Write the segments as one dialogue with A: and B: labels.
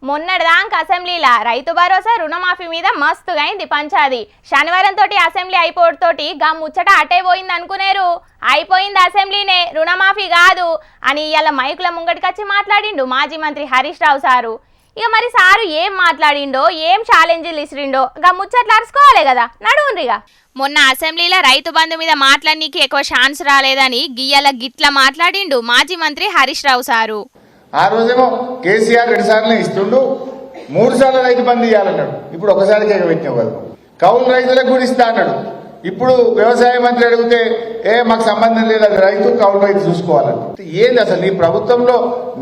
A: మొన్నటిదాకా అసెంబ్లీలా రైతు భరోసా రుణమాఫీ మీద మస్తుగా అయింది పంచాది. శనివారం తోటి అసెంబ్లీ అయిపోవడంతోటి గా ముచ్చట అటే పోయింది అనుకునేరు. అయిపోయింది అసెంబ్లీనే, రుణమాఫీ కాదు అని ఇవాళ మైకుల ముంగటికొచ్చి మాట్లాడిండు మాజీ మంత్రి హరీష్ రావు సారు. ఇక మరి సారు ఏం మాట్లాడిండో, ఏం ఛాలెంజ్లు ఇసిరిండో గా ముచ్చట్లు అరుచుకోవాలి కదా, నడువుండ్రిగా. మొన్న అసెంబ్లీలో రైతు బంధు మీద మాట్లాడనీకి ఎక్కువ ఛాన్స్ రాలేదని గియ్యాల గిట్ల మాట్లాడిండు మాజీ మంత్రి హరీష్ రావు సారు.
B: ఆ రోజేమో కేసీఆర్ 2 సార్లు ఇస్తుండు, 3 సార్లు రైతు బంధు ఇవ్వాలన్నాడు. ఇప్పుడు ఒకసారికి ఎగబెట్టినావు కదా. కౌలు రైతులకు కూడా ఇస్తా అన్నాడు. ఇప్పుడు వ్యవసాయ మంత్రి అడిగితే మాకు సంబంధం లేదు, అది రైతు కౌలు రైతు చూసుకోవాలంటే ఏంది అసలు? నీ ప్రభుత్వంలో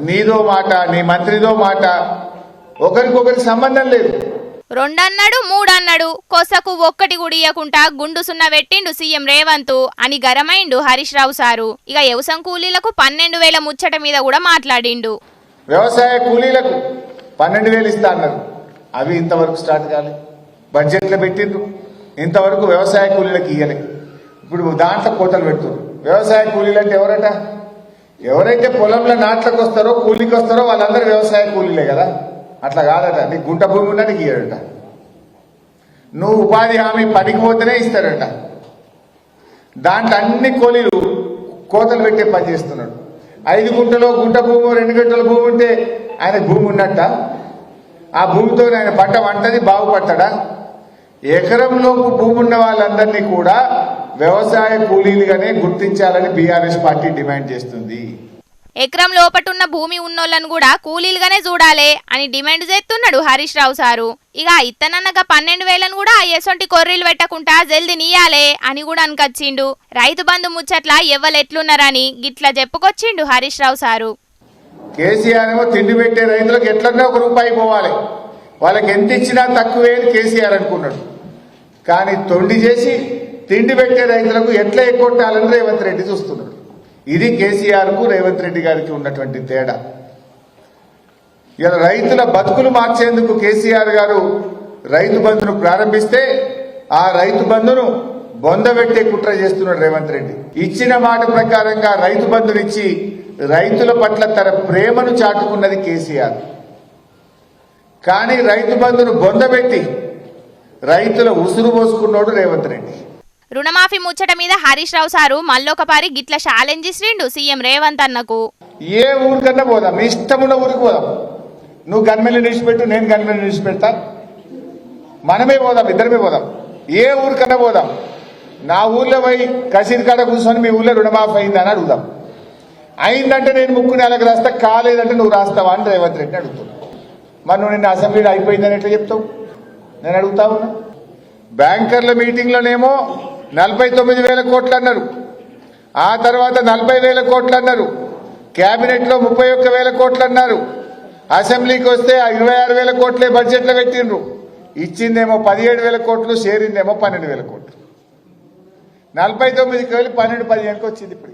B: నీదో మాట, నీ మంత్రిదో మాట, ఒకరికొకరికి సంబంధం లేదు.
A: 2 అన్నాడు, 3 అన్నాడు, కొసకు ఒక్కటి కూడా ఇయ్యకుండా గుండు సున్న పెట్టిండు సీఎం రేవంత్ అని గరమైండు హరీష్ రావు సారు. ఇక వ్యవసాయ కూలీలకు 12,000 ముచ్చట మీద కూడా మాట్లాడిండు.
B: వ్యవసాయ కూలీలకు 12,000 ఇస్తా అన్నారు. అవి ఇంతవరకు స్టార్ట్ కాలేదు. బడ్జెట్లో పెట్టిండ్రు, ఇంతవరకు వ్యవసాయ కూలీలకు ఇయ్యలే. ఇప్పుడు దాంట్లో కోతలు పెడుతున్నారు. వ్యవసాయ కూలీలు అంటే ఎవరట? ఎవరైతే పొలంలో నాట్లకు వస్తారో, కూలీకి వస్తారో వాళ్ళందరూ వ్యవసాయ కూలీలే కదా. అట్లా కాదట. నీకు గుంట భూమి ఉన్నా నీకు ఇయ్యడట. నువ్వు ఉపాధి హామీ పనికి పోతేనే ఇస్తాడట. దాంట్లో అన్ని కూలీలు కోతలు పెట్టే పని చేస్తున్నాడు. 5 గుంటలో గుంట భూమి, 2 గంటల భూమి ఉంటే ఆయన భూమి ఉన్నట్ట. ఆ భూమితో ఆయన పంట వంటది, బాగుపడతాడా? ఎకరంలోపు భూమి ఉన్న వాళ్ళందరినీ కూడా వ్యవసాయ కూలీలుగానే గుర్తించాలని బీఆర్ఎస్ పార్టీ డిమాండ్ చేస్తుంది.
A: ఎకరం లోపటున్న భూమి ఉన్నోళ్ళను కూడా కూలీలుగానే చూడాలి అని డిమాండ్ చేస్తున్నాడు హరీష్ రావు సారు. ఇక ఇత్తనన్నగా 12,000 కూడా ఎసొంటి కొర్రీలు పెట్టకుండా జల్దీ నీయాలే అని కూడా అనుకొచ్చిండు. రైతు బంధు ముచ్చట్ల ఎవ్వలెట్లున్నారని గిట్లా చెప్పుకొచ్చిండు హరీష్ రావు సారు.
B: కేసీఆర్ ఏమో తిండి పెట్టే రైతులకు ఎట్లన్నా ₹1 పోవాలి, వాళ్ళకి ఎంత ఇచ్చినా తక్కువే అని కేసీఆర్ అనుకున్నాడు. కానీ తొండి చేసి తిండి పెట్టే రైతులకు ఎట్లా ఎక్కొట్టాలని రేవంత్ రెడ్డి చూస్తున్నాడు. ఇది కేసీఆర్ కు రేవంత్ రెడ్డి గారికి ఉన్నటువంటి తేడా. ఇలా రైతుల బతుకులు మార్చేందుకు కేసీఆర్ గారు రైతు బంధును ప్రారంభిస్తే ఆ రైతు బంధును బొందబెట్టే కుట్ర చేస్తున్నాడు రేవంత్ రెడ్డి. ఇచ్చిన మాట ప్రకారంగా రైతు బంధునిచ్చి రైతుల పట్ల తన ప్రేమను చాటుకున్నది కేసీఆర్. కానీ రైతు బంధును బొందబెట్టి రైతుల ఉసురు పోసుకున్నాడు రేవంత్ రెడ్డి.
A: రుణమాఫీ ముచ్చట మీద హరీష్ రావు సారు మళ్ళొకపారి గిట్ల ఛాలెంజ్ ఇచ్చిండు సీఎం రేవంత్ అన్నకు.
B: ఏ ఊరికన్నా పోదాం, మీ ఇష్టం ఉన్న ఊరికి పోదాం. నువ్వు గన్మెల్ని నిలిచిపెట్టు, నేను గన్మెల్ని నిలిచిపెడతా, మనమే పోదాం, ఇద్దరమే పోదాం. ఏ ఊరికన్నా పోదాం. నా ఊర్లో పోయి కసీర్ కాడ కూర్చొని మీ ఊర్లో రుణమాఫీ అయిందని అడుగుదాం. అయిందంటే నేను ముక్కుని అలాగ రాస్తా, కాలేదంటే నువ్వు రాస్తావా అని రేవంత్ రెడ్డిని అడుగుతావు. మరి నువ్వు నిన్న అసెంబ్లీలో అయిపోయిందని ఎట్లా చెప్తావు? నేను అడుగుతా ఉన్నా. బ్యాంకర్ల మీటింగ్లోనేమో 49,000 కోట్లు అన్నారు, ఆ తర్వాత 40,000 కోట్లు అన్నారు, క్యాబినెట్లో 31,000 కోట్లు అన్నారు, అసెంబ్లీకి వస్తే 26,000 కోట్లే బడ్జెట్లో పెట్టిండ్రు. ఇచ్చిందేమో 17,000 కోట్లు, షేరిందేమో 12,000 కోట్లు. 49కి వెళ్ళి 12-15కి వచ్చింది. ఇప్పుడు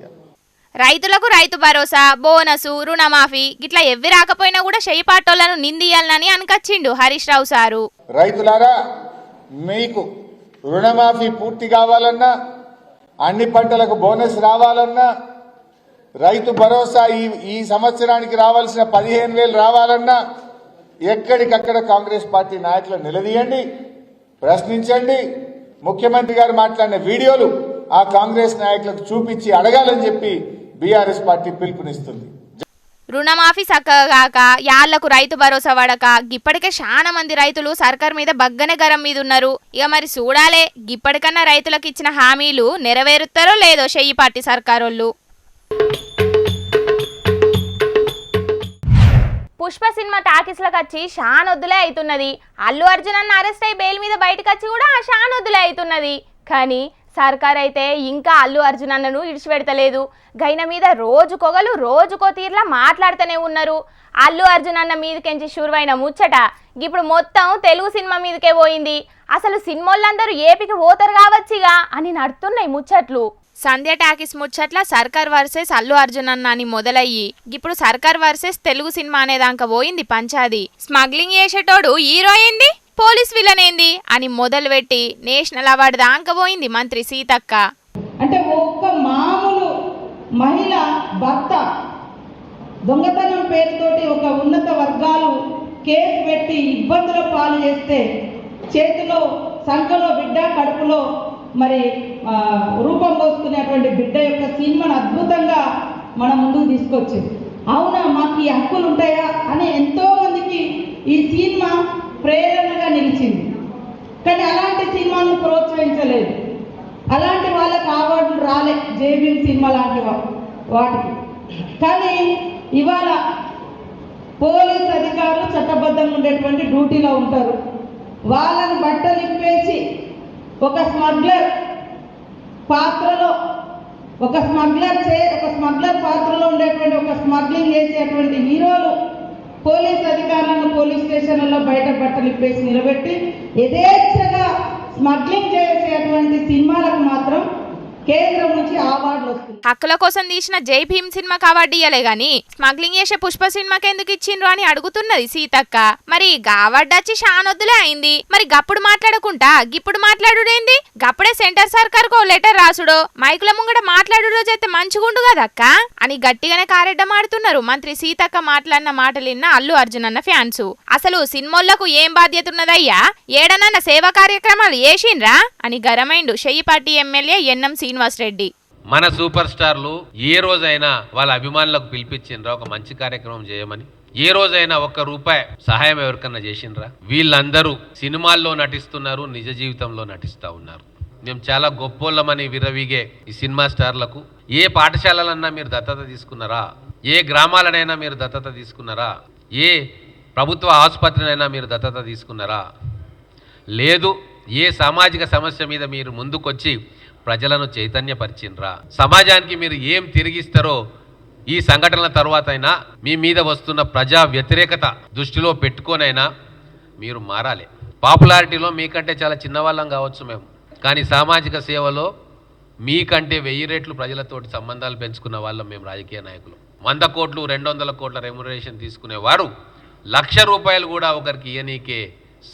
A: రైతులకు రైతు భరోసా, బోనసు, రుణమాఫీ గిట్లా ఎవ్వి రాకపోయినా కూడా చెయ్యిపాటోళ్లను నిందియాలని అనుకొచ్చిండు హరీష్ రావు సారు.
B: రైతులారా, మీకు రుణమాఫీ పూర్తి కావాలన్నా, అన్ని పంటలకు బోనస్ రావాలన్నా, రైతు భరోసా ఈ సంవత్సరానికి రావాల్సిన 15,000 రావాలన్నా ఎక్కడికక్కడ కాంగ్రెస్ పార్టీ నాయకులను నిలదీయండి, ప్రశ్నించండి. ముఖ్యమంత్రి గారు మాట్లాడిన వీడియోలు ఆ కాంగ్రెస్ నాయకులకు చూపించి అడగాలని చెప్పి బీఆర్ఎస్ పార్టీ పిలుపునిస్తుంది.
A: రుణమాఫీ సక్కగాక యాళ్లకు రైతు భరోసా పడక గిప్పటికే చాలా మంది రైతులు సర్కార్ మీద బగ్గనే గరం మీద ఉన్నారు. ఇక మరి చూడాలే గిప్పటికన్నా రైతులకు ఇచ్చిన హామీలు నెరవేరుతారో లేదో చెయ్యి పార్టీ సర్కారోళ్ళు. పుష్ప సినిమా టాకీస్లకు వచ్చి షానొద్దులే అవుతున్నది. అల్లు అర్జున్ అన్న అరెస్ట్ అయ్యి బెయిల్ మీద బయటకు వచ్చి కూడా షానొద్దులే అవుతున్నది. కానీ సర్కార్ అయితే ఇంకా అల్లు అర్జున్ అన్నను ఇడిచిపెడతలేదు. గైన మీద రోజుకొగలు రోజుకో తీర్లా మాట్లాడుతూనే ఉన్నారు. అల్లు అర్జున్ అన్న మీదకెంచి షురువైన ముచ్చట ఇప్పుడు మొత్తం తెలుగు సినిమా మీదకే పోయింది. అసలు సినిమాలందరూ ఏపికి పోతారు కావచ్చిగా అని నడుతున్నాయి ముచ్చట్లు. సంధ్య టాకీస్ ముచ్చట్ల సర్కార్ వర్సెస్ అల్లు అర్జున్ అన్న అని మొదలయ్యి ఇప్పుడు సర్కార్ వర్సెస్ తెలుగు సినిమా అనేదాకా పోయింది పంచాది. స్మగ్లింగ్ చేసేటోడు హీరో ఏంది, పోలీస్ విలన్ ఏంది అని మొదలుపెట్టి నేషనల్ అవార్డు దాకా పోయింది మంత్రి సీతక్క.
C: అంటే ఒక్క మామూలు మహిళ భర్త దొంగతనం పేరుతోటి ఒక ఉన్నత వర్గాలు కేసు పెట్టి ఇబ్బందుల పాలు చేస్తే చేతిలో సంఖలో బిడ్డ కడుపులో మరి రూపం పోసుకునేటువంటి బిడ్డ యొక్క సినిమాను అద్భుతంగా మన ముందుకు తీసుకొచ్చింది. అవునా, మాకు ఈ హక్కులు ఉంటాయా అని ఎంతో మందికి ఈ సినిమా ప్రేరణగా నిలిచింది. కానీ అలాంటి సినిమాను ప్రోత్సహించలేదు, అలాంటి వాళ్ళకి అవార్డులు రాలే, జేబీఎం సినిమా లాంటి వాటికి. కానీ ఇవాళ పోలీస్ అధికారులు చట్టబద్ధంగా ఉండేటువంటి డ్యూటీలో ఉంటారు. వాళ్ళని బట్టలు ఇప్పేసి ఒక స్మగ్లర్ పాత్రలో ఒక స్మగ్లర్ పాత్రలో ఉండేటువంటి ఒక స్మగ్లింగ్ చేసేటువంటి హీరోలు పోలీస్ అధికారులను పోలీస్ స్టేషన్లలో బయట బట్టలు ఇప్పేసి నిలబెట్టి యథేచ్ఛగా స్మగ్లింగ్ చేసేటువంటి సినిమాలకు మాత్రం కేంద్రం నుంచి అవార్డులు వస్తుంది.
A: హక్కుల కోసం తీసిన జై భీమ్ సినిమాకి అవార్డు ఇయ్యలే గాని స్మగ్లింగ్ చేసే పుష్ప సినిమాకి ఎందుకు ఇచ్చిండ్రు అని అడుగుతున్నది సీతక్క. మరి అవార్డు వచ్చి షానొద్దులే అయింది, మరి గప్పుడు మాట్లాడకుండా గిప్పుడు మాట్లాడుడేంది? గప్పుడే సెంటర్ సర్కార్కు లెటర్ రాసుడో మైకుల ముంగట మాట్లాడుడో చేస్తే మంచిగుండు కదక్క అని గట్టిగానే కారెడ్డమాడుతున్నారు. మంత్రి సీతక్క మాట్లాడిన మాటలు విన్న అల్లు అర్జున్ అన్న ఫ్యాన్స్ అసలు సినిమాలకు ఏం బాధ్యత ఉన్నదయ్యా, ఏడనన్న సేవా కార్యక్రమాలు చేసిండ్రా అని గరమైండు షెయ్యిపాటి ఎమ్మెల్యే ఎన్ఎం శ్రీనివాస్ రెడ్డి.
D: మన సూపర్ స్టార్లు ఏ రోజైనా వాళ్ళ అభిమానులకు పిలిపించిండ్రా ఒక మంచి కార్యక్రమం చేయమని? ఏ రోజైనా ఒక్క రూపాయి సహాయం ఎవరికన్నా చేసిండ్రా? వీళ్ళందరూ సినిమాల్లో నటిస్తున్నారు, నిజ జీవితంలో నటిస్తూ ఉన్నారు. మేము చాలా గొప్పోళ్ళమని విరవీగే ఈ సినిమా స్టార్లకు ఏ పాఠశాలలన్నా మీరు దత్తత తీసుకున్నారా? ఏ గ్రామాలనైనా మీరు దత్తత తీసుకున్నారా? ఏ ప్రభుత్వ ఆసుపత్రినైనా మీరు దత్తత తీసుకున్నారా? లేదు. ఏ సామాజిక సమస్య మీద మీరు ముందుకొచ్చి ప్రజలను చైతన్యపరిచిండ్రా? సమాజానికి మీరు ఏం తిరిగిస్తారో ఈ సంఘటనల తర్వాత అయినా మీ మీద వస్తున్న ప్రజా వ్యతిరేకత దృష్టిలో పెట్టుకోనైనా మీరు మారాలి. పాపులారిటీలో మీకంటే చాలా చిన్నవాళ్ళం కావచ్చు మేము, కానీ సామాజిక సేవలో మీకంటే 1000 రెట్లు ప్రజలతోటి సంబంధాలు పెంచుకున్న వాళ్ళం మేము రాజకీయ నాయకులు. 100 కోట్లు 200 కోట్ల రెమ్యునరేషన్ తీసుకునేవారు 1,00,000 రూపాయలు కూడా ఒకరికి ఇయ్యనీకే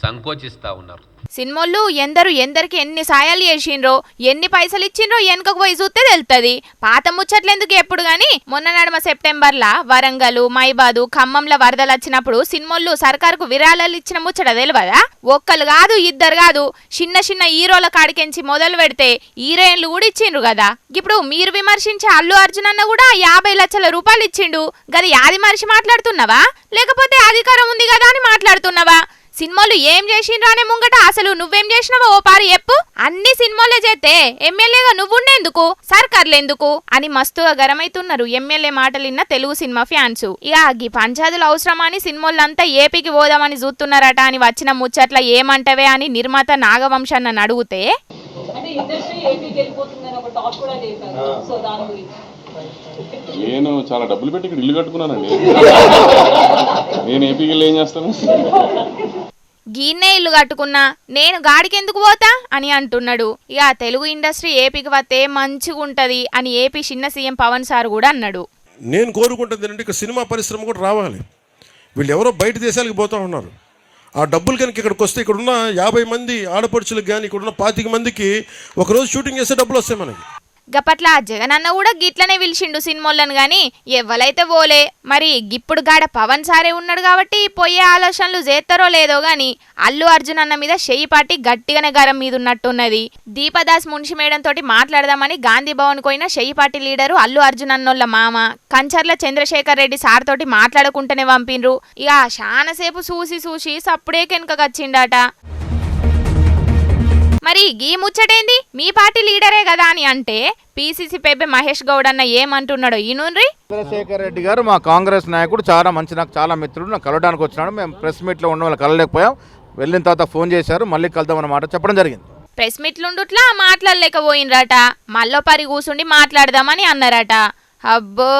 D: సంకోచిస్తూ ఉన్నారు.
A: సినిమాలు ఎందరికి ఎన్ని సాయాలు చేసిండ్రో ఎన్ని పైసలు ఇచ్చిండ్రో వెనుకకు పోయి చూస్తే తెలుస్తుంది. పాత ముచ్చట్లెందుకు ఎప్పుడు గాని మొన్న నడుమ సెప్టెంబర్లా వరంగల్, మైబాదు, ఖమ్మంల వరదలు వచ్చినప్పుడు సినిమాలు సర్కారుకు విరాళాలు ఇచ్చిన ముచ్చట తెలియదా? ఒక్కరు కాదు, ఇద్దరు కాదు, చిన్న హీరోల కాడికెంచి మొదలు పెడితే హీరోయిన్లు కూడా ఇచ్చిండ్రు కదా. ఇప్పుడు మీరు విమర్శించే అల్లు అర్జున్ అన్న కూడా 50 లక్షల రూపాయలు ఇచ్చిండు. గది యాది మనిషి మాట్లాడుతున్నావా, లేకపోతే అధికారం ఉంది కదా అని మాట్లాడుతున్నావా? సినిమాలు ఏం చేసిండ్రా అనే ముంగట అసలు నువ్వేం చేసినావో ఓ పారి చెప్పు. అన్ని సినిమాలే చేస్తే ఎమ్మెల్యేగా నువ్వుండేందుకు, సర్కార్లెందుకు అని మస్తుగా గరమైతున్నారు ఎమ్మెల్యే మాటలిన్న తెలుగు సినిమా ఫ్యాన్స్. ఇక ఈ పంచాయతీలు అవసరమా అని సినిమాలంతా ఏపీకి పోదామని చూస్తున్నారట అని వచ్చిన ముచ్చట్ల ఏమంటవే అని నిర్మాత నాగవంశన్న అడిగితే
E: నేను చాలా డబ్బులు పెట్టి ఇక్కడ ఇల్లు కట్టుకున్నానండి. నేను ఏపీకి వెళ్ళి ఏం చేస్తాను?
A: గీన్నే ఇల్లు కట్టుకున్నా, నేను గాడికెందుకు పోతా అని అంటున్నాడు. ఇక తెలుగు ఇండస్ట్రీ ఏపీకి వస్తే మంచిగా ఉంటది అని ఏపీ చిన్న సీఎం పవన్ సార్ కూడా అన్నాడు.
F: నేను కోరుకుంటుంది ఏంటంటే ఇక్కడ సినిమా పరిశ్రమ కూడా రావాలి. వీళ్ళు ఎవరో బయట దేశాలకు పోతూ ఉన్నారు. ఆ డబ్బులు కనుక ఇక్కడికి వస్తే ఇక్కడున్న 50 మంది ఆడపడుచులకు కానీ ఇక్కడున్న 25 మందికి ఒకరోజు షూటింగ్ చేసే డబ్బులు వస్తాయి మనకి.
A: గప్పట్ల జగనన్న కూడా గిట్లనే పిలిచిండు సినిమాలను గాని ఎవ్వలైతే పోలే. మరి గిప్పుడు గాడ పవన్ సారే ఉన్నాడు కాబట్టి పోయే ఆలోచనలు చేస్తారో లేదో గాని అల్లు అర్జున్ అన్న మీద షెయ్యిపాటి గట్టిగానే గరం మీద ఉన్నట్టున్నది. దీపదాస్ మున్షి మేడం తోటి మాట్లాడదామని గాంధీ భవన్ పోయిన షెయ్యిపాటి లీడరు అల్లు అర్జున్ అన్నోళ్ళ మామ కంచర్ల చంద్రశేఖర్ రెడ్డి సార్ తోటి మాట్లాడుకుంటూనే పంపిండ్రు. ఇక చాలాసేపు చూసి సప్పుడే కెనకచ్చిండట. మరి గీ ముచ్చటేంది, మీ పార్టీ లీడరే కదా అని అంటే పిసిసి పెబ్బె మహేష్ గౌడ్ అన్న ఏమంటున్నాడో ఈనుండ్రి.
G: చంద్రశేఖర్ రెడ్డి గారు మా కాంగ్రెస్ నాయకుడు, చాలా మంచి, నాకు చాలా మిత్రుడు. నాకు కలవడానికి వచ్చినాడు. మేము ప్రెస్ మీట్లో ఉన్న వాళ్ళు కలలేకపోయాం. వెళ్ళిన తర్వాత ఫోన్ చేశారు, మళ్ళీ కలుద్దాం అన్నమాట చెప్పడం జరిగింది.
A: ప్రెస్ మీట్లుండుట్లా మాట్లాడలేకపోయినరట. మళ్ళీ పరి కూసుండి మాట్లాడదామని అన్నారట. అబ్బో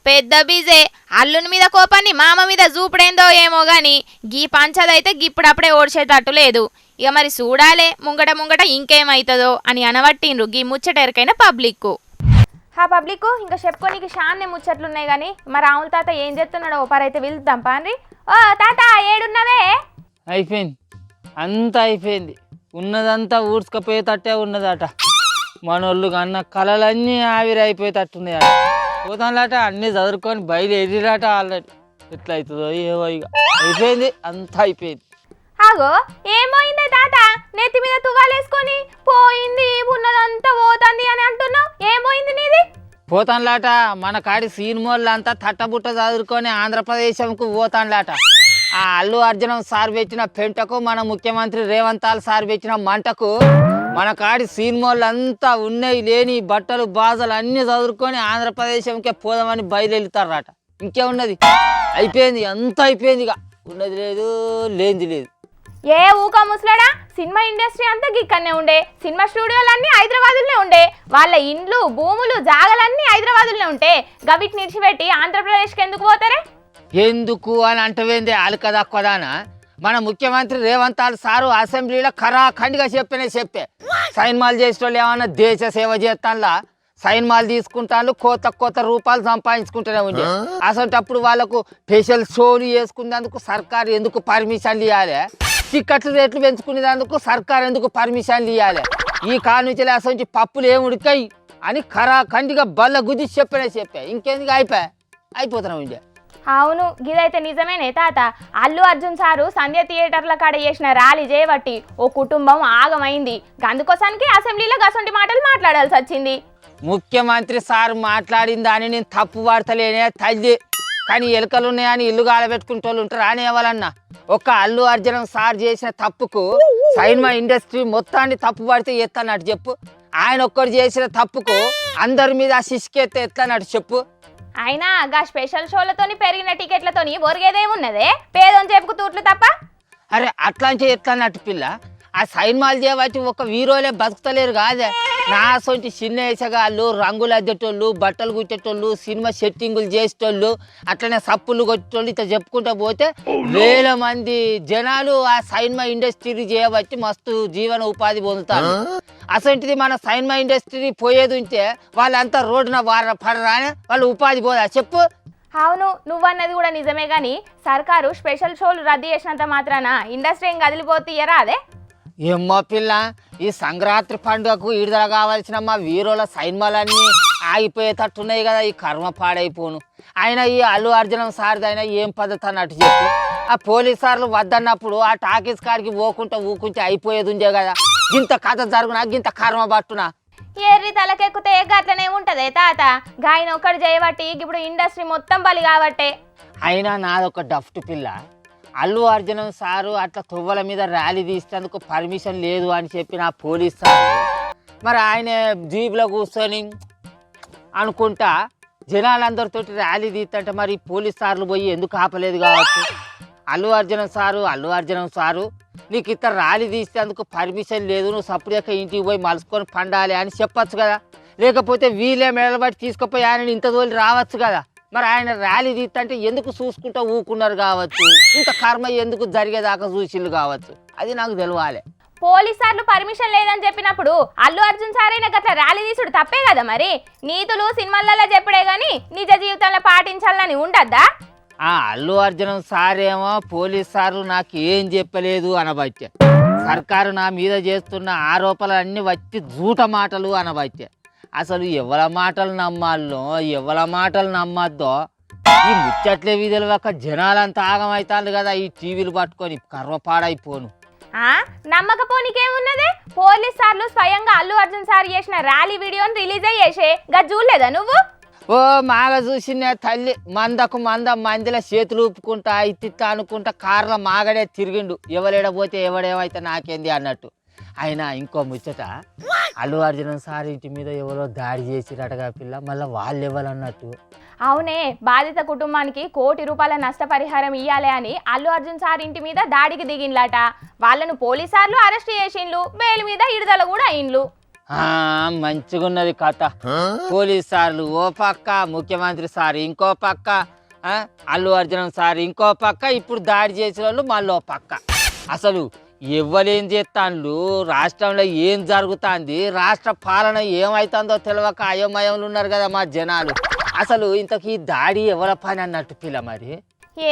A: పెద్ద బిజే. అల్లుని మీద కోపాన్ని మామ మీద చూపుడేందో ఏమో గాని గీ పంచదైతే గిప్పుడప్పుడే ఓడిచేటట్టు లేదు. ఇక మరి చూడాలే ముంగట ఇంకేమైతుందో అని అనవట్టిండ్రు గీ ముచ్చటెరకైన పబ్లిక్. ఆ పబ్లిక్ ఇంకా చెప్పుకోనికి షాన్నే ముచ్చట్లున్నాయి కానీ మరి రాముల తాత ఏం చేస్తున్నాడో ఓపారైతే వెళ్తాం పాండ్రి. ఓ తాత ఏడున్నవే?
H: అయిపోయింది, అంతా అయిపోయింది. ఉన్నదంతా ఊడ్చుకపోయేటట్టే ఉన్నదట. మనోళ్ళు అన్న కళలన్నీ ఆవిరైపోయేటట్టున్నాయట. పోతాంలట అన్నీ చదువుకొని బయలుదేరిరాట ఆల్రెడీ. ఎట్లా అవుతుందో ఏవో ఇక అయిపోయింది, అంతా అయిపోయింది.
A: ఆగో ఏమోయిందే తాత, నెత్తి మీద తువ్వాలేసుకొని పోయింది ఉన్నదంతా పోతుంది అని అంటున్నావు, ఏమోయింది నీది?
H: పోతాన్లాట మన కాడి సీనిమోళ్ళంతా తట్టబుట్ట చదువుకొని ఆంధ్రప్రదేశ్కు పోతాన్లాట. ఆ అల్లు అర్జునం సార్ పెట్టిన పెంటకు మన ముఖ్యమంత్రి రేవంతాల్ సార్ పెట్టిన మంటకు మన కాడి సీనిమోళ్ళంతా ఉన్నాయి లేని బట్టలు బాజలు అన్నీ చదువుకొని ఆంధ్రప్రదేశ్కే పోదామని బయలుదేరుతారట. ఇంకేమున్నది, అయిపోయింది, అంతా అయిపోయింది. ఇక ఉన్నది లేదు లేనిది లేదు.
A: ఏ ఊక ముసలాడా, సినిమా ఇండస్ట్రీ అంతా గిక్కనే ఉండే, సినిమా స్టూడియోలన్నీ హైదరాబాద్లోనే ఉండే, వాళ్ళ ఇండ్లు భూములు జాగలన్నీ హైదరాబాద్లోనే ఉంటే గవిట్ నిడిచిపెట్టి ఆంధ్రప్రదేశ్కి ఎందుకు పోతారే?
H: ఎందుకు అని అంటవేంది అలకదక్కదానా? మన ముఖ్యమంత్రి రేవంతాల్ సారు అసెంబ్లీలో ఖరాఖండిగా చెప్పే సైన్మాలు చేసిన వాళ్ళు ఏమన్నా దేశ సేవ చేస్తానులా సైన్మాలు తీసుకుంటాను, కొత్త రూపాయలు సంపాదించుకుంటూనే ఉండే. అసలు వాళ్ళకు స్పెషల్ షోలు వేసుకునేందుకు సర్కారు ఎందుకు పర్మిషన్లు ఇవ్వాలి? టికెట్లు రేట్లు పెంచుకునేందుకు సర్కారు ఎందుకు పర్మిషన్లు ఇవ్వాలి? ఈ కాడ నుంచి అసలు పప్పులు ఏమి ఉడికాయి అని ఖరాఖండిగా బల్ల గుద్ది చెప్పే ఇంకెందుకు అయిపోతున్నాం ఇండియా.
A: అవును, గిదైతే నిజమేనే తాత. అల్లు అర్జున్ సారు సంధ్య థియేటర్ల కాడ చేసిన ర్యాలీ చేయబట్టి ఓ కుటుంబం ఆగమైంది. అందుకోసానికి అసెంబ్లీలో గసంటి మాటలు మాట్లాడాల్సి వచ్చింది.
H: ముఖ్యమంత్రి సార్ మాట్లాడిన దాన్ని నేను తప్పు పడతలేనే తల్లి, కానీ ఎలుకలు ఉన్నాయని ఇల్లు గాలబెట్టుకుంటూ ఉంటారు అని ఎవరన్నా. ఒక్క అల్లు అర్జునం సార్ చేసిన తప్పుకు సినిమా ఇండస్ట్రీ మొత్తాన్ని తప్పు పడితే ఎత్తన్నట్టు చెప్పు. ఆయన ఒక్కరు చేసిన తప్పుకు అందరి మీద శిష్కెత్తే ఎత్తన్నట్టు చెప్పు.
A: అయినా గా స్పెషల్ షోలతోని పెరిగిన టికెట్లతోని ఒరిగేదేమున్నదే, పేదోని చెప్పుకు తూట్లు తప్ప.
H: అరే అట్లా అంటే ఎట్లన్నట్టు పిల్ల, ఆ సినిమాలు చేయబట్టి ఒక వీరోలే బతుకుతలేరు కాదే. నా సొంటి చిన్న వేసగాళ్ళు, రంగులు అద్దెటోళ్ళు, బట్టలు కుట్టేటోళ్ళు, సినిమా సెట్టింగులు చేసేటోళ్ళు, అట్లనే సప్పులు కొట్టేటోళ్ళు, ఇట్లా చెప్పుకుంటూ పోతే వేల మంది జనాలు ఆ సినిమా ఇండస్ట్రీ చేయబట్టి మస్తు జీవన ఉపాధి పొందుతారు. అసంటిది మన సినిమా ఇండస్ట్రీ పోయేది ఉంటే వాళ్ళంతా రోడ్డున పడరానే వాళ్ళు ఉపాధి పోదా చెప్పు.
A: అవును, నువ్వన్నది కూడా నిజమే, కానీ సర్కారు స్పెషల్ షోలు రద్దు చేసినంత మాత్రాన ఇండస్ట్రీ ఏం కదిలిపోతీయరా? అదే
H: ఏమ్మో పిల్ల, ఈ సంక్రాంతి పండుగకు విడుదల కావాల్సిన మా వీరుల సినిమాలన్నీ ఆగిపోయేటట్టున్నాయి కదా, ఈ కర్మ పాడైపోను. ఆయన ఈ అల్లు అర్జునం సార్ది అయినా ఏం పద్ధతి అన్నట్టు చెప్పు. ఆ పోలీస్ సార్లు వద్దన్నప్పుడు ఆ టాకీస్ కాడికి ఊకుంటే అయిపోయేది ఉండే కదా. గింత కథ జరుగునా, గింత కర్మ పట్టునా.
A: ఎర్రి తలకెక్కితే గట్లనే ఉంటదే తాత, గాయన ఒక్కడు చేయబట్టి ఇప్పుడు ఇండస్ట్రీ మొత్తం బలి కాబట్టే.
H: అయినా నాదొక డఫ్ట్ పిల్ల, అల్లు అర్జునం సారు అట్లా తువ్వల మీద ర్యాలీ తీసేందుకు పర్మిషన్ లేదు అని చెప్పిన ఆ పోలీస్ సారు మరి ఆయన జీబులో కూర్చొని అనుకుంటా జనాలందరితో ర్యాలీ తీస్తుంటే మరి పోలీస్ సార్లు పోయి ఎందుకు ఆపలేదు కావచ్చు. అల్లు అర్జునం సారు నీకు ఇతర ర్యాలీ తీసేందుకు పర్మిషన్ లేదు, నువ్వు సపరేట్గా ఇంటికి పోయి మలుసుకొని పండాలి అని చెప్పచ్చు కదా. లేకపోతే వీళ్ళే మెడబట్టి తీసుకుపోయి ఆయన ఇంత తోలి రావచ్చు కదా. మరి ఆయన ర్యాలీ తీస్తుంటే ఎందుకు చూసుకుంటూ ఊకున్నారు కావచ్చు, ఇంత కర్మ ఎందుకు జరిగేదాకా చూసిళ్ళు కావచ్చు, అది నాకు తెలియాలి.
A: పోలీస్ సార్లు పర్మిషన్ లేదని చెప్పినప్పుడు అల్లు అర్జున్ సారైనా గట్ల ర్యాలీ తీసుడు తప్పే కదా. మరి నీతులు సినిమాలలో చెప్పుడే గాని నిజ జీవితంలో పాటించాలని ఉండద్దా?
H: ఆ అల్లు అర్జునం సారేమో పోలీస్ సారు నాకు ఏం చెప్పలేదు అనబట్టే, సర్కారు నా మీద చేస్తున్న ఆరోపణలన్నీ వచ్చి జూట మాటలు అనబట్టే. అసలు ఎవరి మాటలు నమ్మాలో ఎవరి మాటలు నమ్మద్దో ఈ ముచ్చట్లే వీధులు ఒక జనాలంతా ఆగమవుతారు కదా ఈ టీవీలు పట్టుకొని కర్వపాడైపోను.
A: నమ్మకపోనికేమున్నదే, పోలీస్ సార్లు స్వయంగా అల్లు అర్జున్ సార్ చేసిన ర్యాలీ వీడియోని రిలీజ్ అయ్యేసే చూడలేదా నువ్వు?
H: ఓ మాగ చూసిన తల్లి, మందిలో చేతులు ఊపుకుంటా ఇత్తిత్త అనుకుంటా కార్ల మాగడే తిరిగిండు, ఎవడేడపోతే ఎవడేమైతే నాకేంది అన్నట్టు. అయినా ఇంకో ముచ్చట, అల్లు అర్జున్ సార్ ఇంటి మీద ఎవరో దాడి చేసిరటగా పిల్ల, మళ్ళీ వాళ్ళు ఎవరన్నట్టు.
A: అవునే, బాధిత కుటుంబానికి ₹1 కోటి నష్టపరిహారం ఇయ్యాలి అని అల్లు అర్జున్ సార్ ఇంటి మీద దాడికి దిగిండ్లట. వాళ్ళను పోలీసార్లు అరెస్ట్ చేసిండ్లు, బెయిల్ మీద విడుదల కూడా అయిండ్లు.
H: మంచిగున్నది కథ. పోలీస్ సార్లు ఓ పక్క, ముఖ్యమంత్రి సార్ ఇంకో పక్క, అల్లు అర్జున్ సార్ ఇంకో పక్క, ఇప్పుడు దాడి చేసిన వాళ్ళు మళ్ళీ ఓ పక్క. అసలు ఎవరేం చేస్తాండ్లు, రాష్ట్రంలో ఏం జరుగుతుంది, రాష్ట్ర పాలన ఏమవుతుందో తెలియక అయోమయంలో ఉన్నారు కదా మా జనాలు. అసలు ఇంతకీ దాడి ఎవరి పని అన్నట్టు పిల్ల మరి?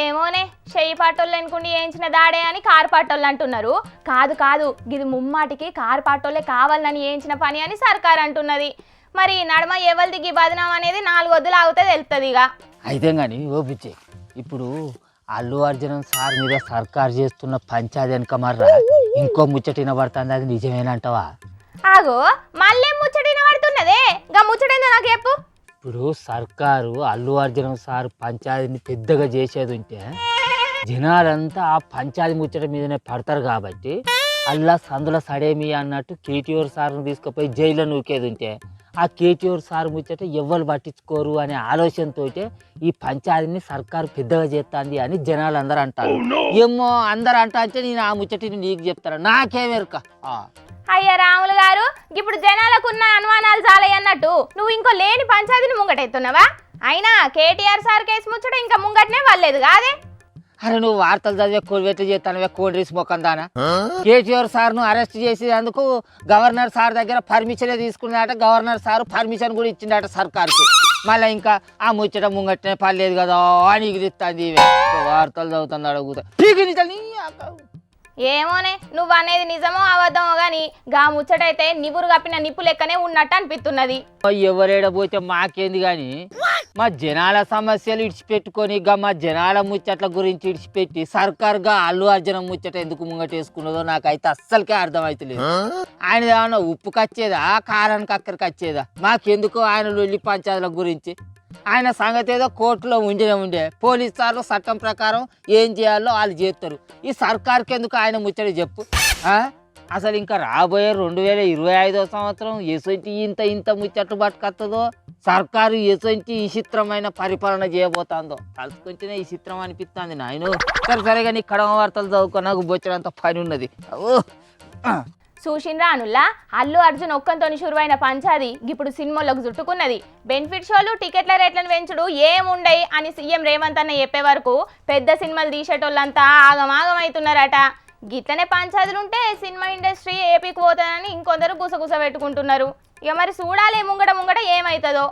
A: ఏమోనే, చెయ్యి పాటోళ్ళు అనుకుండి వేయించిన దాడే అని కారు పాటోళ్ళు అంటున్నారు. కాదు ఇది ముమ్మాటికి కారు పాటోళ్ళే కావాలని వేయించిన పని అని సర్కార్ అంటున్నది. మరి నడమ ఎవరిది బదనాం అనేది 4 వద్దులు ఆగితే తెలుస్తుంది. ఇక
H: అయితే కానీ ఓ బుజ్జి, ఇప్పుడు అల్లు అర్జున్ సార్ మీద సర్కారు చేస్తున్న పంచాయతీ వెనక మర్రా ఇంకో ముచ్చట వినబడుతుంది, అది నిజమేనంటావా?
A: ఆగో మళ్ళీ ముచ్చటిన పడుతున్నదే, గా ముచ్చటేందో నాకు చెప్పు.
H: ఇప్పుడు సర్కారు అల్లు అర్జున్ సార్ పంచాయతీని పెద్దగా చేసేది ఉంటే జనాలంతా ఆ పంచాయతీ ముచ్చట మీదనే పడతారు కాబట్టి అల్లా సందుల సడేమి అన్నట్టు కేటీఆర్ సార్ను తీసుకుపోయి జైల్లో నూకేది ఉంటే ఆ కేటీఆర్ సార్ ముచ్చట ఎవ్వరు పట్టించుకోరు అనే ఆలోచనతో ఈ పంచాయతీని సర్కారు పెద్దగా చేస్తుంది అని జనాలు అందరూ అంటారు. ఏమో అందరు అంటా అంటే నేను ఆ ముచ్చటిని నీకు చెప్తాను, నాకేమెరుక.
A: అయ్యా రాములు గారు, ఇప్పుడు జనాలకున్న అనుమానాలు చాలయ్య అన్నట్టు నువ్వు ఇంకో లేని పంచాయతీని ముంగటెత్తున్నావా? అయినా కేటీఆర్ సార్ కేసు ముచ్చట ఇంకా ముంగటనే వాళ్ళలేదు కాదే.
H: అరే నువ్వు వార్తలు చదివే కోడివెట్లు చేస్తానవే కోడిరీస్ మొక్కం దానా? కేటీఆర్ సార్ను అరెస్ట్ చేసేందుకు గవర్నర్ సార్ దగ్గర పర్మిషనే తీసుకున్నాడట, గవర్నర్ సార్ పర్మిషన్ కూడా ఇచ్చిండట సర్కార్కు. మళ్ళీ ఇంకా ఆ ముచ్చట ముంగట్నే పర్లేదు కదా అని ఎగిరిస్తుంది. వార్తలు చదువుతుంది అడుగుతా.
A: ఏమోనే నువ్వు అనేది నిజమో అబద్ధమో గాని గా ముచ్చటైతే నివురు కప్పిన నిప్పు లెక్కనే ఉన్నట్టు అనిపిస్తున్నది.
H: ఎవరేడబోతే మాకేంది గాని మా జనాల సమస్యలు ఇడిచిపెట్టుకొని మా జనాల ముచ్చట్ల గురించి ఇడిచిపెట్టి సర్కారుగా అల్లు అర్జున్ ముచ్చట ఎందుకు ముంగటేసుకున్నదో నాకైతే అస్సలకే అర్థమైతలేదు. ఆయన ఏమన్నా ఉప్పు కచ్చేదా కారానికి అక్కడికి వచ్చేదా? మాకెందుకు ఆయన లొల్లి పంచాయతీల గురించి? ఆయన సంగతి ఏదో కోర్టులో ఉండే పోలీసు సార్లు చట్టం ప్రకారం ఏం చేయాలో వాళ్ళు చేస్తారు. ఈ సర్కార్కి ఎందుకు ఆయన ముచ్చట చెప్పు? అసలు ఇంకా రాబోయే 2025 సంవత్సరం ఎసొంటి ఇంత ముచ్చట్లు పట్టుకొస్తుందో, సర్కారు ఎసొంటి విచిత్రమైన పరిపాలన చేయబోతుందో తలుచుకుంటేనే విచిత్రం అనిపిస్తుంది నాయన. సరిగా నీ కడమ వార్తలు చదువుకో, నాకు బొచ్చడంత పని ఉన్నది.
A: చూసిండ్రా అనుల్లా, అల్లు అర్జున్ ఒక్కంతోని షురువైన పంచాది ఇప్పుడు సినిమాలకు చుట్టుకున్నది. బెనిఫిట్ షోలు టికెట్ల రేట్లను పెంచుడు ఏముండయి అని సీఎం రేవంత్ అన్న చెప్పే వరకు పెద్ద సినిమాలు తీసేటోళ్ళంతా ఆగమాగమవుతున్నారట. గిట్లనే పంచాదులుంటే సినిమా ఇండస్ట్రీ ఏపీకి పోతానని ఇంకొందరు గుసగుస పెట్టుకుంటున్నారు. ఇక మరి చూడాలి ముంగట ఏమవుతుందో.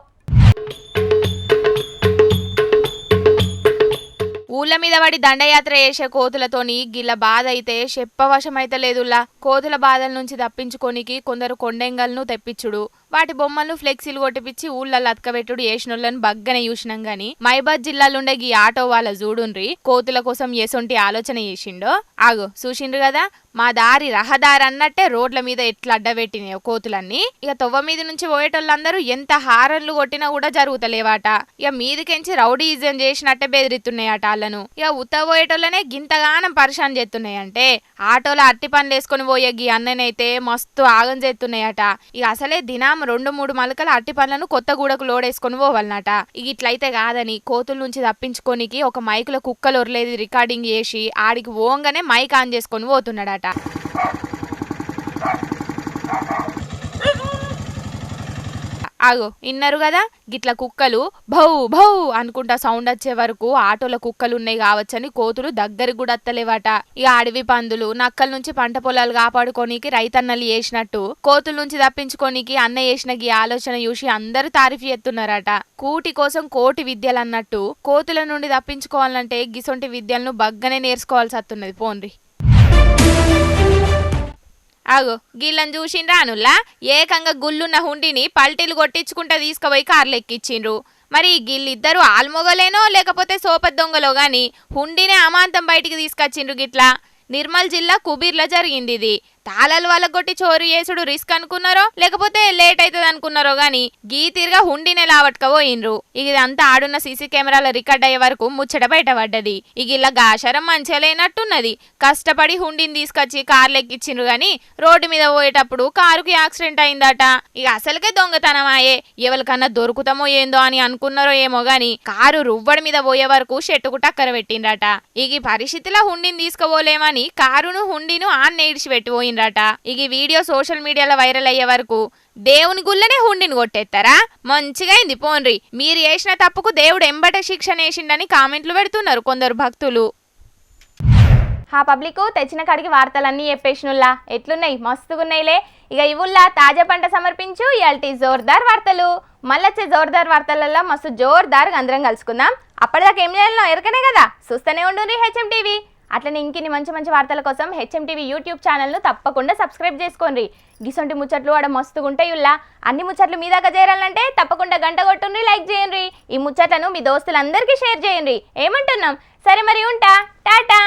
A: ఊళ్ళ మీద పడి దండయాత్ర చేసే కోతులతోని గిల్ల బాధ అయితే చెప్పవశమైతే లేదుల్లా. కోతుల బాధల నుంచి తప్పించుకోనికి కొందరు కొండెంగల్ను తెప్పించుడు, వాటి బొమ్మలను ఫ్లెక్సీలు కొట్టిపిచ్చి ఊళ్ళల్లో అతకబెట్టుడు చేసినోళ్ళని బగ్గనే చూసినాం గాని మైబాద్ జిల్లాలుండే ఈ ఆటో వాళ్ళ జూడుండ్రి కోతుల కోసం ఎసొంటి ఆలోచన చేసిండో. ఆగో చూసిండ్రు కదా, మా దారి రహదారి అన్నట్టే రోడ్ల మీద ఎట్లా అడ్డబెట్టినాయో కోతులన్నీ. ఇక తొవ్వ మీద నుంచి పోయేటోళ్ళందరూ ఎంత హారన్లు కొట్టినా కూడా జరుగుతలేవాట. ఇక మీదికెంచి రౌడీజం చేసినట్టే బెదిరిస్తున్నాయట వాళ్ళను. ఇక ఉత్త పోయేటోళ్ళనే గింతగానం పరిశాన్ చేస్తున్నాయంటే ఆటోలో అట్టి పనులు వేసుకొని పోయే గీ అన్ననైతే మస్తు ఆగం చేస్తున్నాయట. ఇక అసలే దినం 2-3 మలకల అట్టి పనులను కొత్తగూడకు లోడేసుకొని పోవాలన్నట. ఇక ఇట్లయితే కాదని కోతుల నుంచి తప్పించుకోనికి ఒక మైకులో కుక్కలు ఒరలేది రికార్డింగ్ చేసి ఆడికి ఓంగానే మైక్ ఆన్ చేసుకొని పోతున్నాడట. ఆగో ఇన్నారు కదా, గిట్ల కుక్కలు భౌ భౌ అనుకుంటా సౌండ్ వచ్చే వరకు ఆటోల కుక్కలు ఉన్నాయి కావచ్చని కోతులు దగ్గరికి కూడా అత్తలేవాట. ఇక అడవి పందులు నక్కల నుంచి పంట పొలాలు కాపాడుకోనికి రైతన్నలు చేసినట్టు కోతుల నుంచి తప్పించుకోనికి అన్న చేసిన ఈ ఆలోచన చూసి అందరూ తారీఫ్ చేస్తున్నారట. కూటి కోసం కోటి విద్యలు అన్నట్టు కోతుల నుండి తప్పించుకోవాలంటే గిసొంటి విద్యలను బగ్గనే నేర్చుకోవాల్సి వస్తున్నది. పోన్రి ఆగో గిళ్ళని చూసిండ్రా అనుల్లా, ఏకంగా గుళ్ళున్న హుండిని పల్టీలు కొట్టించుకుంటా తీసుకుపోయి కార్లు ఎక్కిచ్చిండ్రు. మరి గిల్లిద్దరు ఆల్మొగలేనో లేకపోతే సోపత్ దొంగలో గాని హుండినే అమాంతం బయటికి తీసుకొచ్చిండ్రు. గిట్లా నిర్మల్ జిల్లా కుబీర్లో జరిగింది ఇది. తాళాలు వాళ్ళగొట్టి చోరు చేసుడు రిస్క్ అనుకున్నారో లేకపోతే లేట్ అవుతుంది అనుకున్నారో గాని గీ తీరుగా హుండినే లావట్కపోయిండ్రు. ఇక ఇదంతా ఆడున్న సీసీ కెమెరాల రికార్డ్ అయ్యే వరకు ముచ్చట బయటపడ్డది. ఇక ఇలా గాశారం మంచిగా లేనట్టున్నది. కష్టపడి హుండిని తీసుకొచ్చి కార్లు ఎక్కిచ్చిండ్రు గాని రోడ్డు మీద పోయేటప్పుడు కారుకి యాక్సిడెంట్ అయిందట. ఇక అసలుకే దొంగతనమాయే, ఎవరికన్నా దొరుకుతామో ఏందో అని అనుకున్నారో ఏమో గాని కారు రువ్వడి మీద పోయే వరకు షెట్టుకు టక్కర పెట్టిండట. ఇక ఈ పరిస్థితిలో హుండిని తీసుకుపోలేమని కారును హుండిను ఆన్నే ఇడిచిపెట్టిపోయింది. ఇక వీడియో సోషల్ మీడియాలో వైరల్ అయ్యే వరకు దేవుని గుళ్ళనే హుండిని కొట్టేస్తారా? మంచిగా అయింది పోన్రి. మీరు చేసిన తప్పుకు దేవుడు ఎంబట శిక్ష నేసిండని కామెంట్లు పెడుతున్నారు కొందరు భక్తులు. ఆ పబ్లిక్ తెచ్చిన కాడికి వార్తలన్నీ చెప్పేసినుల్లా ఎట్లున్నాయి, మస్తుగున్నాయిలే. ఇక ఇవుల్లా తాజా పంట సమర్పించు ఇయాల్టి జోర్దార్ వార్తలు. మళ్ళొచ్చే జోర్దార్ వార్తలలో మస్తు జోర్దార్ అందరం కలుసుకుందాం. అప్పటిదాకా ఏం చేయాలనో ఎరకనే కదా, చూస్తూనే ఉండుండ్రి హెచ్ఎం టీవీ. అట్లనే ఇంకిన్ని మంచి మంచి వార్తల కోసం హెచ్ఎంటీవీ యూట్యూబ్ ఛానల్ను తప్పకుండా సబ్స్క్రైబ్ చేసుకోండి. గిసొంటి ముచ్చట్లు ఆడ మస్తుగుంటాయుల్లా. అన్ని ముచ్చట్లు మీ దాకా చేరాలంటే తప్పకుండా గంట కొట్టుండ్రి, లైక్ చేయండి. ఈ ముచ్చట్లను మీ దోస్తులందరికీ షేర్ చేయండి. ఏమంటున్నాం? సరే మరి ఉంటా, టాటా.